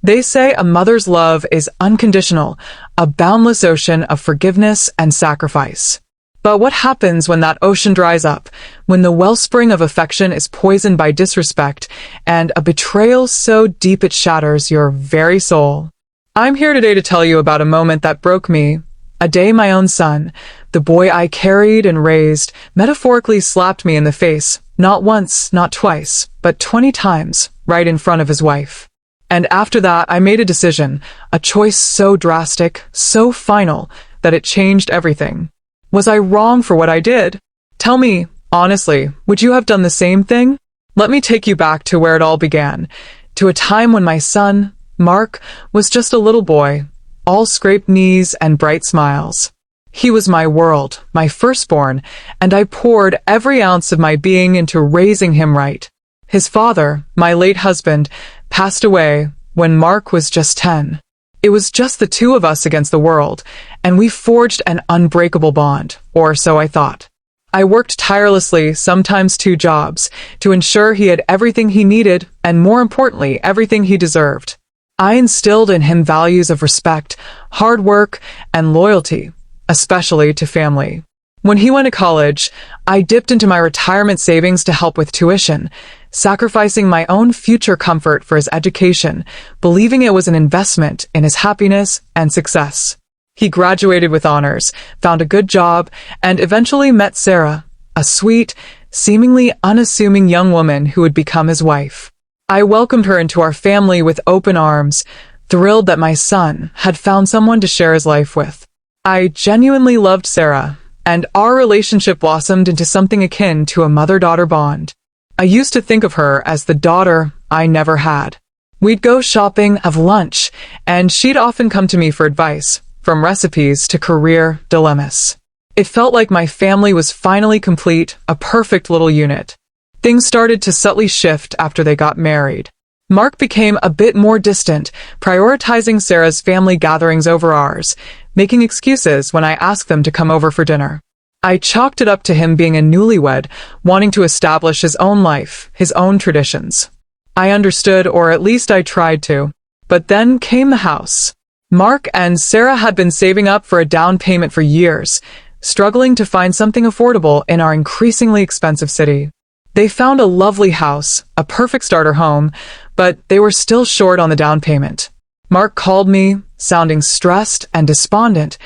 They say a mother's love is unconditional, a boundless ocean of forgiveness and sacrifice. But what happens when that ocean dries up, when the wellspring of affection is poisoned by disrespect and a betrayal so deep it shatters your very soul? I'm here today to tell you about a moment that broke me. A day my own son, the boy I carried and raised, metaphorically slapped me in the face, not once, not twice, but 20 times, right in front of his wife. And after that, I made a decision, a choice so drastic, so final, that it changed everything. Was I wrong for what I did? Tell me, honestly, would you have done the same thing? Let me take you back to where it all began, to a time when my son, Mark, was just a little boy, all scraped knees and bright smiles. He was my world, my firstborn, and I poured every ounce of my being into raising him right. His father, my late husband, passed away when Mark was just 10. It was just the two of us against the world, and we forged an unbreakable bond, or so I thought. I worked tirelessly, sometimes 2 jobs, to ensure he had everything he needed, and more importantly, everything he deserved. I instilled in him values of respect, hard work, and loyalty, especially to family. When he went to college, I dipped into my retirement savings to help with tuition, sacrificing my own future comfort for his education, believing it was an investment in his happiness and success. He graduated with honors, found a good job, and eventually met Sarah, a sweet, seemingly unassuming young woman who would become his wife. I welcomed her into our family with open arms, thrilled that my son had found someone to share his life with. I genuinely loved Sarah, and our relationship blossomed into something akin to a mother-daughter bond. I used to think of her as the daughter I never had. We'd go shopping, have lunch, and she'd often come to me for advice, from recipes to career dilemmas. It felt like my family was finally complete, a perfect little unit. Things started to subtly shift after they got married. Mark became a bit more distant, prioritizing Sarah's family gatherings over ours, making excuses when I asked them to come over for dinner. I chalked it up to him being a newlywed, wanting to establish his own life, his own traditions. I understood, or at least I tried to. But then came the house. Mark and Sarah had been saving up for a down payment for years, struggling to find something affordable in our increasingly expensive city. They found a lovely house, a perfect starter home, but they were still short on the down payment. Mark called me, sounding stressed and despondent,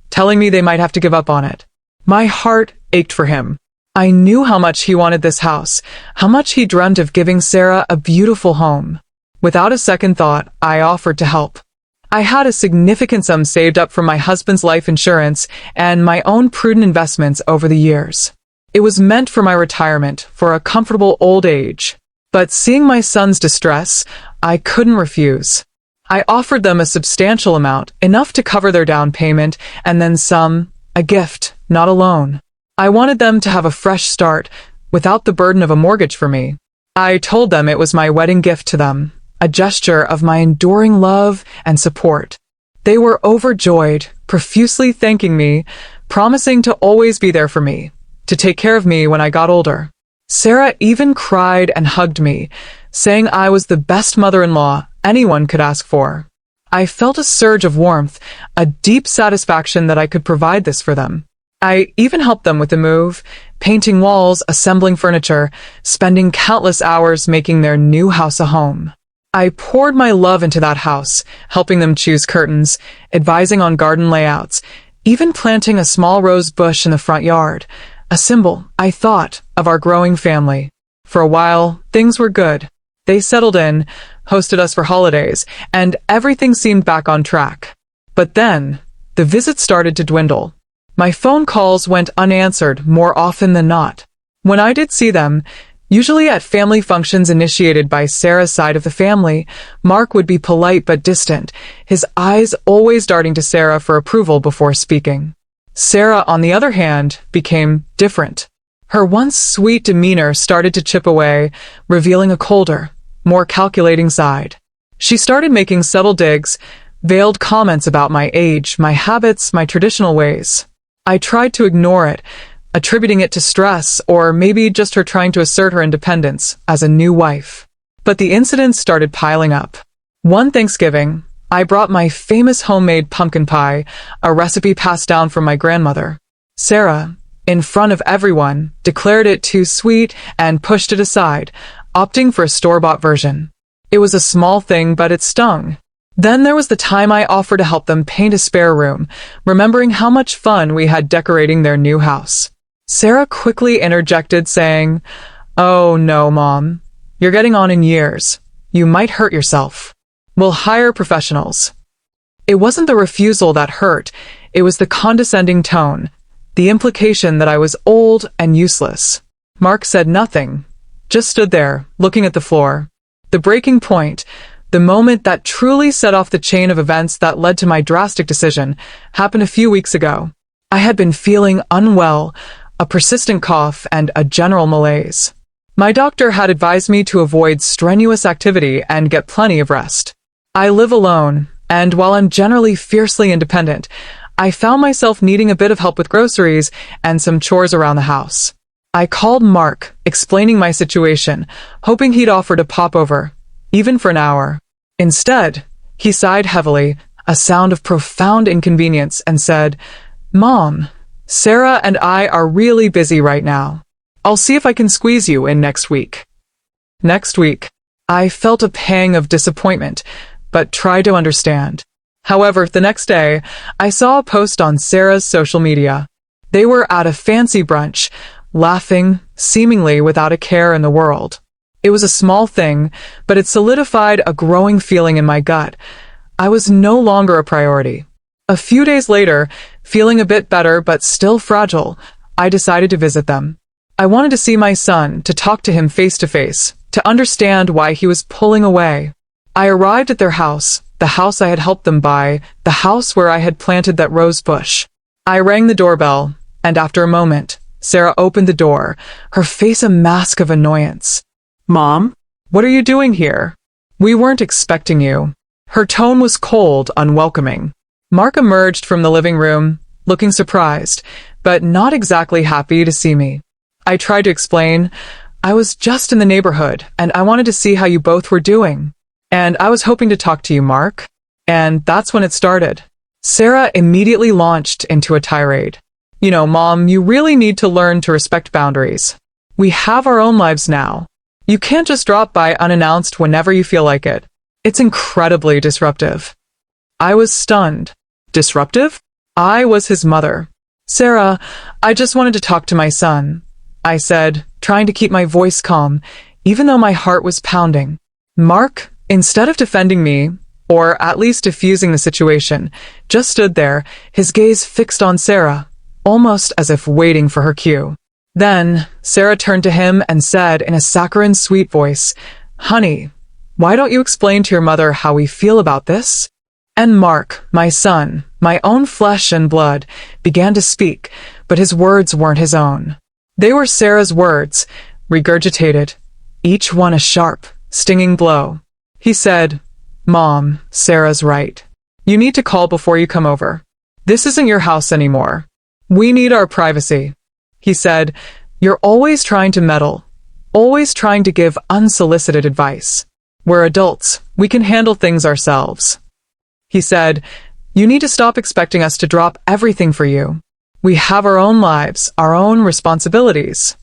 telling me they might have to give up on it. My heart ached for him. I knew how much he wanted this house, how much he dreamt of giving Sarah a beautiful home. Without a second thought, I offered to help. I had a significant sum saved up from my husband's life insurance and my own prudent investments over the years. It was meant for my retirement, for a comfortable old age. But seeing my son's distress, I couldn't refuse. I offered them a substantial amount, enough to cover their down payment, and then some, a gift, not a loan. I wanted them to have a fresh start, without the burden of a mortgage for me. I told them it was my wedding gift to them, a gesture of my enduring love and support. They were overjoyed, profusely thanking me, promising to always be there for me, to take care of me when I got older. Sarah even cried and hugged me, saying I was the best mother-in-law anyone could ask for. I felt a surge of warmth, a deep satisfaction that I could provide this for them. I even helped them with the move, painting walls, assembling furniture, spending countless hours making their new house a home. I poured my love into that house, helping them choose curtains, advising on garden layouts, even planting a small rose bush in the front yard, a symbol, I thought, of our growing family. For a while, things were good. They settled in, hosted us for holidays, and everything seemed back on track. But then, the visits started to dwindle. My phone calls went unanswered more often than not. When I did see them, usually at family functions initiated by Sarah's side of the family, Mark would be polite but distant, his eyes always darting to Sarah for approval before speaking. Sarah, on the other hand, became different. Her once sweet demeanor started to chip away, revealing a colder, more calculating side. She started making subtle digs, veiled comments about my age, my habits, my traditional ways. I tried to ignore it, attributing it to stress or maybe just her trying to assert her independence as a new wife. But the incidents started piling up. One Thanksgiving, I brought my famous homemade pumpkin pie, a recipe passed down from my grandmother. Sarah, in front of everyone, declared it too sweet and pushed it aside, opting for a store-bought version. It was a small thing, but it stung. Then there was the time I offered to help them paint a spare room, remembering how much fun we had decorating their new house. Sarah quickly interjected, saying, "Oh no, Mom. You're getting on in years. You might hurt yourself. We'll hire professionals." It wasn't the refusal that hurt, it was the condescending tone, the implication that I was old and useless. Mark said nothing, just stood there, looking at the floor. The breaking point, the moment that truly set off the chain of events that led to my drastic decision, happened a few weeks ago. I had been feeling unwell, a persistent cough, and a general malaise. My doctor had advised me to avoid strenuous activity and get plenty of rest. I live alone, and while I'm generally fiercely independent, I found myself needing a bit of help with groceries and some chores around the house. I called Mark, explaining my situation, hoping he'd offer to pop over, even for an hour. Instead, he sighed heavily, a sound of profound inconvenience, and said, "Mom, Sarah and I are really busy right now. I'll see if I can squeeze you in next week." Next week, I felt a pang of disappointment, but tried to understand. However, the next day, I saw a post on Sarah's social media. They were at a fancy brunch, laughing, seemingly without a care in the world. It was a small thing, but it solidified a growing feeling in my gut. I was no longer a priority. A few days later, feeling a bit better but still fragile, I decided to visit them. I wanted to see my son, to talk to him face to face, to understand why he was pulling away. I arrived at their house, the house I had helped them buy, the house where I had planted that rose bush. I rang the doorbell, and after a moment, Sarah opened the door, her face a mask of annoyance. "Mom, what are you doing here? We weren't expecting you." Her tone was cold, unwelcoming. Mark emerged from the living room, looking surprised, but not exactly happy to see me. I tried to explain, "I was just in the neighborhood, and I wanted to see how you both were doing. And I was hoping to talk to you, Mark." And that's when it started. Sarah immediately launched into a tirade. "You know, Mom, you really need to learn to respect boundaries. We have our own lives now. You can't just drop by unannounced whenever you feel like it. It's incredibly disruptive." I was stunned. Disruptive? I was his mother. "Sarah, I just wanted to talk to my son," I said, trying to keep my voice calm, even though my heart was pounding. Mark, instead of defending me, or at least diffusing the situation, just stood there, his gaze fixed on Sarah, almost as if waiting for her cue. Then, Sarah turned to him and said in a saccharine sweet voice, "Honey, why don't you explain to your mother how we feel about this?" And Mark, my son, my own flesh and blood, began to speak, but his words weren't his own. They were Sarah's words, regurgitated, each one a sharp, stinging blow. He said, "Mom, Sarah's right. You need to call before you come over. This isn't your house anymore. We need our privacy." He said, "You're always trying to meddle, always trying to give unsolicited advice. We're adults. We can handle things ourselves." He said, "You need to stop expecting us to drop everything for you. We have our own lives, our own responsibilities."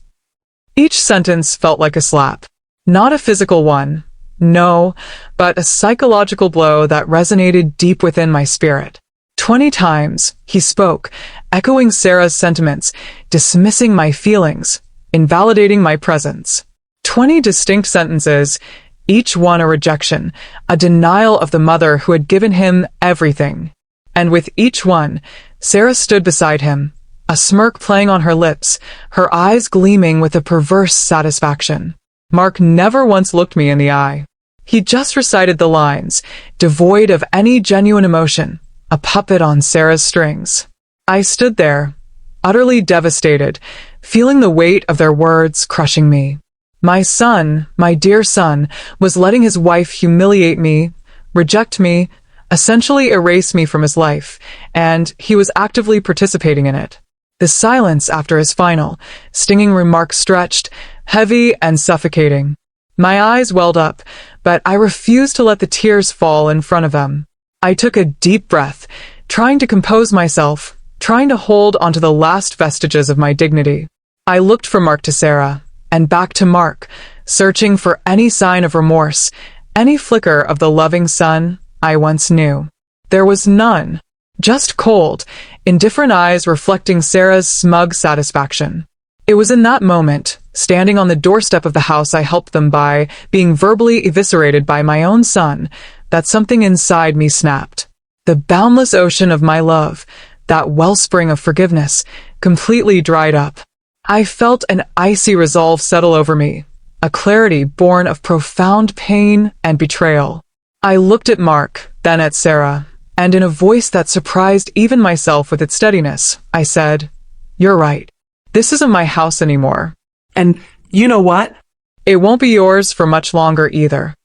Each sentence felt like a slap. Not a physical one, no, but a psychological blow that resonated deep within my spirit. 20 times, he spoke, echoing Sarah's sentiments, dismissing my feelings, invalidating my presence. 20 distinct sentences, each one a rejection, a denial of the mother who had given him everything. And with each one, Sarah stood beside him, a smirk playing on her lips, her eyes gleaming with a perverse satisfaction. Mark never once looked me in the eye. He just recited the lines, devoid of any genuine emotion, a puppet on Sarah's strings. I stood there, utterly devastated, feeling the weight of their words crushing me. My son, my dear son, was letting his wife humiliate me, reject me, essentially erase me from his life, and he was actively participating in it. The silence after his final, stinging remark stretched, heavy and suffocating. My eyes welled up, but I refused to let the tears fall in front of them. I took a deep breath, trying to compose myself, trying to hold onto the last vestiges of my dignity. I looked from Mark to Sarah, and back to Mark, searching for any sign of remorse, any flicker of the loving son I once knew. There was none, just cold, indifferent eyes reflecting Sarah's smug satisfaction. It was in that moment, standing on the doorstep of the house I helped them buy, being verbally eviscerated by my own son, that something inside me snapped. The boundless ocean of my love, that wellspring of forgiveness, completely dried up. I felt an icy resolve settle over me, a clarity born of profound pain and betrayal. I looked at Mark, then at Sarah, and in a voice that surprised even myself with its steadiness, I said, "You're right. This isn't my house anymore. And you know what? It won't be yours for much longer either."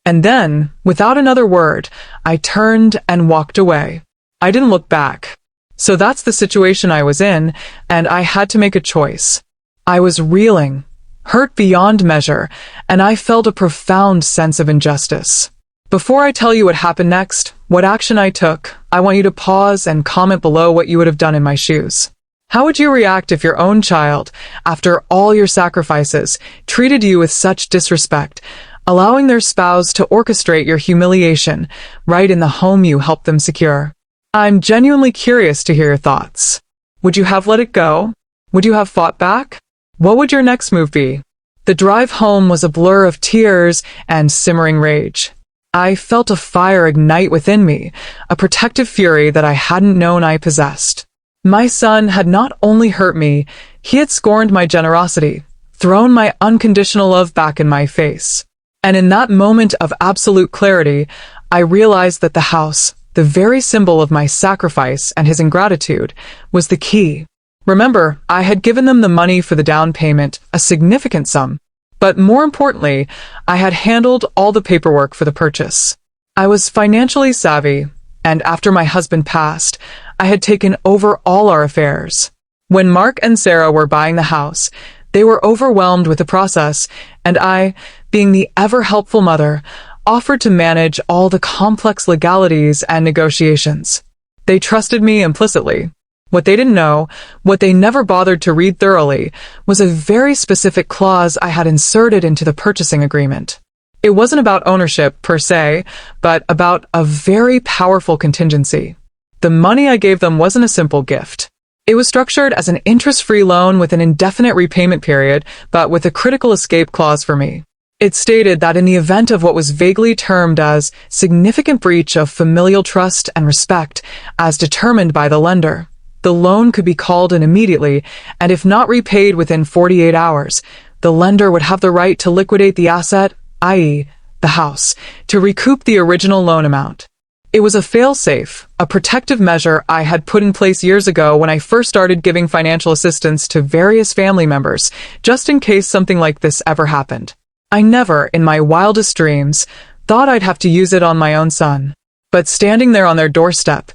And then, without another word, I turned and walked away. I didn't look back. So that's the situation I was in, and I had to make a choice. I was reeling, hurt beyond measure, and I felt a profound sense of injustice. Before I tell you what happened next, what action I took, I want you to pause and comment below what you would have done in my shoes. How would you react if your own child, after all your sacrifices, treated you with such disrespect, allowing their spouse to orchestrate your humiliation right in the home you helped them secure? I'm genuinely curious to hear your thoughts. Would you have let it go? Would you have fought back? What would your next move be? The drive home was a blur of tears and simmering rage. I felt a fire ignite within me, a protective fury that I hadn't known I possessed. My son had not only hurt me, he had scorned my generosity, thrown my unconditional love back in my face. And in that moment of absolute clarity, I realized that the house, the very symbol of my sacrifice and his ingratitude, was the key. Remember, I had given them the money for the down payment, a significant sum. But more importantly, I had handled all the paperwork for the purchase. I was financially savvy, and after my husband passed, I had taken over all our affairs. When Mark and Sarah were buying the house, they were overwhelmed with the process, and I, being the ever-helpful mother, offered to manage all the complex legalities and negotiations. They trusted me implicitly. What they didn't know, what they never bothered to read thoroughly, was a very specific clause I had inserted into the purchasing agreement. It wasn't about ownership, per se, but about a very powerful contingency. The money I gave them wasn't a simple gift. It was structured as an interest-free loan with an indefinite repayment period, but with a critical escape clause for me. It stated that in the event of what was vaguely termed as significant breach of familial trust and respect, as determined by the lender, the loan could be called in immediately, and if not repaid within 48 hours, the lender would have the right to liquidate the asset, i.e., the house, to recoup the original loan amount. It was a fail-safe, a protective measure I had put in place years ago when I first started giving financial assistance to various family members, just in case something like this ever happened. I never, in my wildest dreams, thought I'd have to use it on my own son. But standing there on their doorstep,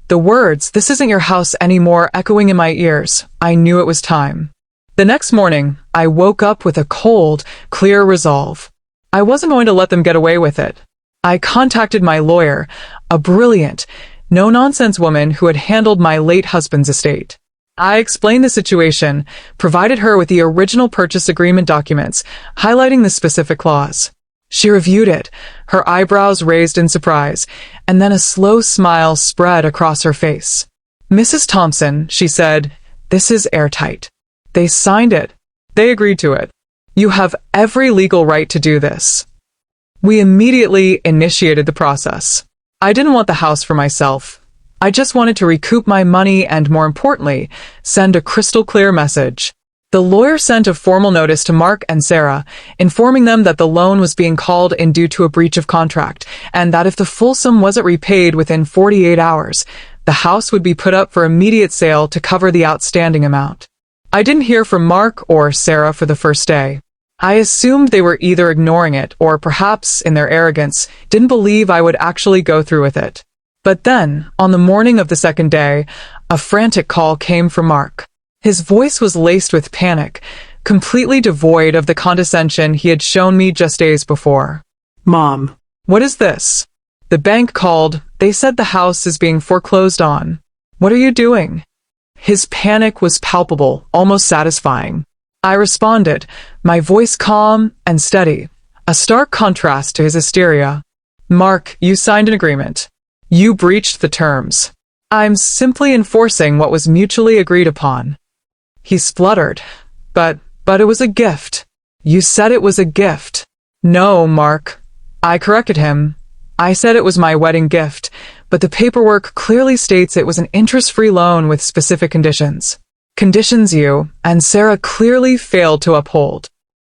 the words, "This isn't your house anymore," echoing in my ears, I knew it was time. The next morning, I woke up with a cold, clear resolve. I wasn't going to let them get away with it. I contacted my lawyer, a brilliant, no-nonsense woman who had handled my late husband's estate. I explained the situation, provided her with the original purchase agreement documents, highlighting the specific clause. She reviewed it, her eyebrows raised in surprise, and then a slow smile spread across her face. "Mrs. Thompson," she said, "this is airtight. They signed it. They agreed to it. You have every legal right to do this." We immediately initiated the process. I didn't want the house for myself. I just wanted to recoup my money and, more importantly, send a crystal-clear message. The lawyer sent a formal notice to Mark and Sarah, informing them that the loan was being called in due to a breach of contract, and that if the full sum wasn't repaid within 48 hours, the house would be put up for immediate sale to cover the outstanding amount. I didn't hear from Mark or Sarah for the first day. I assumed they were either ignoring it or perhaps, in their arrogance, didn't believe I would actually go through with it. But then, on the morning of the second day, a frantic call came from Mark. His voice was laced with panic, completely devoid of the condescension he had shown me just days before. Mom. What is this? The bank called. They said the house is being foreclosed on. What are you doing? His panic was palpable, almost satisfying. I responded, my voice calm and steady, a stark contrast to his hysteria. Mark, you signed an agreement. You breached the terms. I'm simply enforcing what was mutually agreed upon. He spluttered. But it was a gift. You said it was a gift. No, Mark. I corrected him. I said it was my wedding gift, but the paperwork clearly states it was an interest-free loan with specific conditions. Conditions you and Sarah clearly failed to uphold.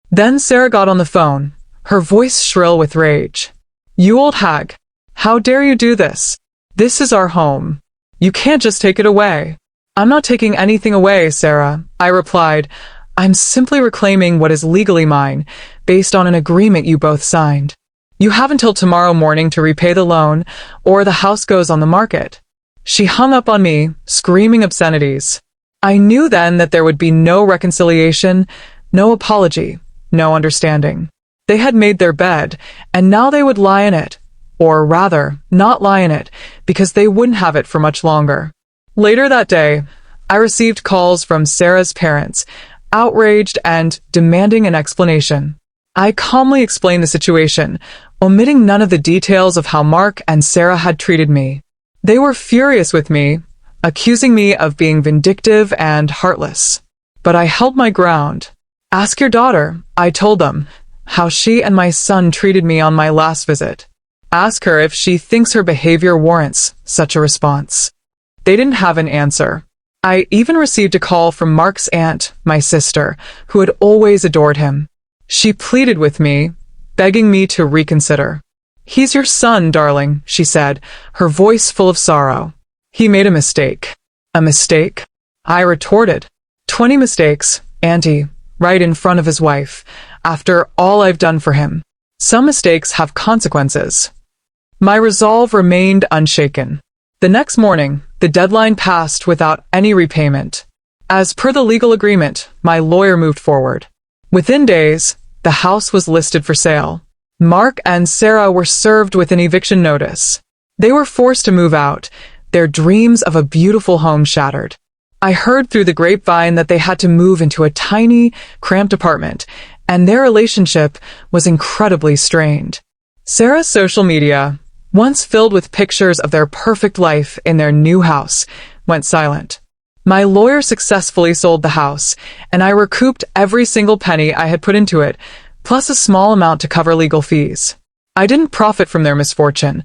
Then Sarah got on the phone, her voice shrill with rage. You old hag. How dare you do this? This is our home. You can't just take it away. I'm not taking anything away, Sarah, I replied. I'm simply reclaiming what is legally mine, based on an agreement you both signed. You have until tomorrow morning to repay the loan, or the house goes on the market. She hung up on me, screaming obscenities. I knew then that there would be no reconciliation, no apology, no understanding. They had made their bed, and now they would lie in it. Or rather, not lie in it, because they wouldn't have it for much longer. Later that day, I received calls from Sarah's parents, outraged and demanding an explanation. I calmly explained the situation, omitting none of the details of how Mark and Sarah had treated me. They were furious with me, accusing me of being vindictive and heartless. But I held my ground. Ask your daughter, I told them, how she and my son treated me on my last visit. Ask her if she thinks her behavior warrants such a response. They didn't have an answer. I even received a call from Mark's aunt, my sister, who had always adored him. She pleaded with me, begging me to reconsider. He's your son, darling, she said, her voice full of sorrow. He made a mistake. A mistake? I retorted. 20 mistakes, Auntie, right in front of his wife, after all I've done for him. Some mistakes have consequences. My resolve remained unshaken. The next morning, the deadline passed without any repayment. As per the legal agreement, my lawyer moved forward. Within days, the house was listed for sale. Mark and Sarah were served with an eviction notice. They were forced to move out, their dreams of a beautiful home shattered. I heard through the grapevine that they had to move into a tiny, cramped apartment, and their relationship was incredibly strained. Sarah's social media, once filled with pictures of their perfect life in their new house, went silent. My lawyer successfully sold the house, and I recouped every single penny I had put into it, plus a small amount to cover legal fees. I didn't profit from their misfortune.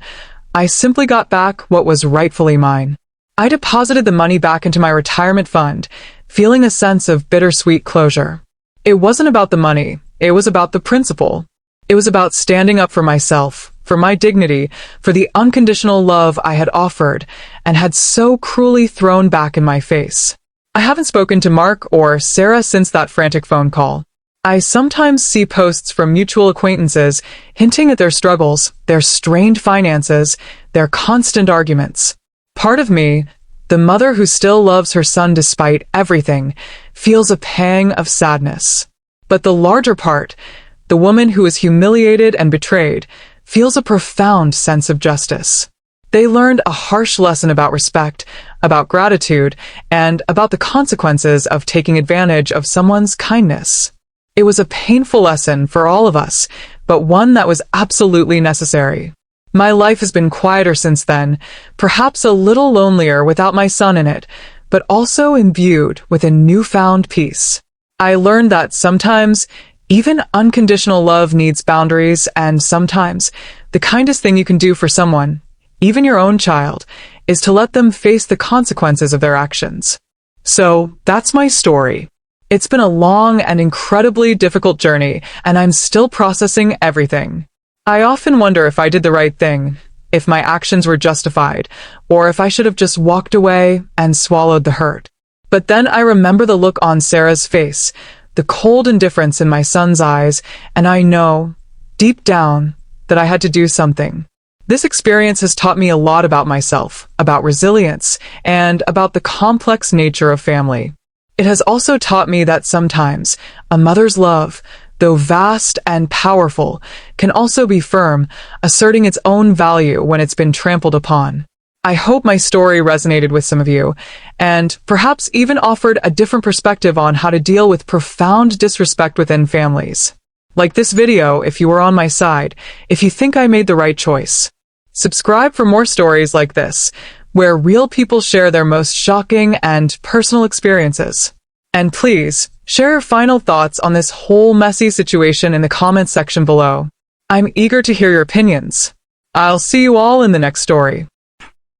I simply got back what was rightfully mine. I deposited the money back into my retirement fund, feeling a sense of bittersweet closure. It wasn't about the money, it was about the principle. It was about standing up for myself, for my dignity, for the unconditional love I had offered and had so cruelly thrown back in my face. I haven't spoken to Mark or Sarah since that frantic phone call. I sometimes see posts from mutual acquaintances hinting at their struggles, their strained finances, their constant arguments. Part of me, the mother who still loves her son despite everything, feels a pang of sadness. But the larger part, the woman who is humiliated and betrayed, feels a profound sense of justice. They learned a harsh lesson about respect, about gratitude, and about the consequences of taking advantage of someone's kindness. It was a painful lesson for all of us, but one that was absolutely necessary. My life has been quieter since then, perhaps a little lonelier without my son in it, but also imbued with a newfound peace. I learned that sometimes even unconditional love needs boundaries, and sometimes the kindest thing you can do for someone, even your own child, is to let them face the consequences of their actions. So that's my story. It's been a long and incredibly difficult journey, and I'm still processing everything. I often wonder if I did the right thing, if my actions were justified, or if I should have just walked away and swallowed the hurt. But then I remember the look on Sarah's face, the cold indifference in my son's eyes, and I know, deep down, that I had to do something. This experience has taught me a lot about myself, about resilience, and about the complex nature of family. It has also taught me that sometimes a mother's love, though vast and powerful, can also be firm, asserting its own value when it's been trampled upon. I hope my story resonated with some of you, and perhaps even offered a different perspective on how to deal with profound disrespect within families. Like this video if you were on my side, if you think I made the right choice. Subscribe for more stories like this, where real people share their most shocking and personal experiences. And please, share your final thoughts on this whole messy situation in the comments section below. I'm eager to hear your opinions. I'll see you all in the next story.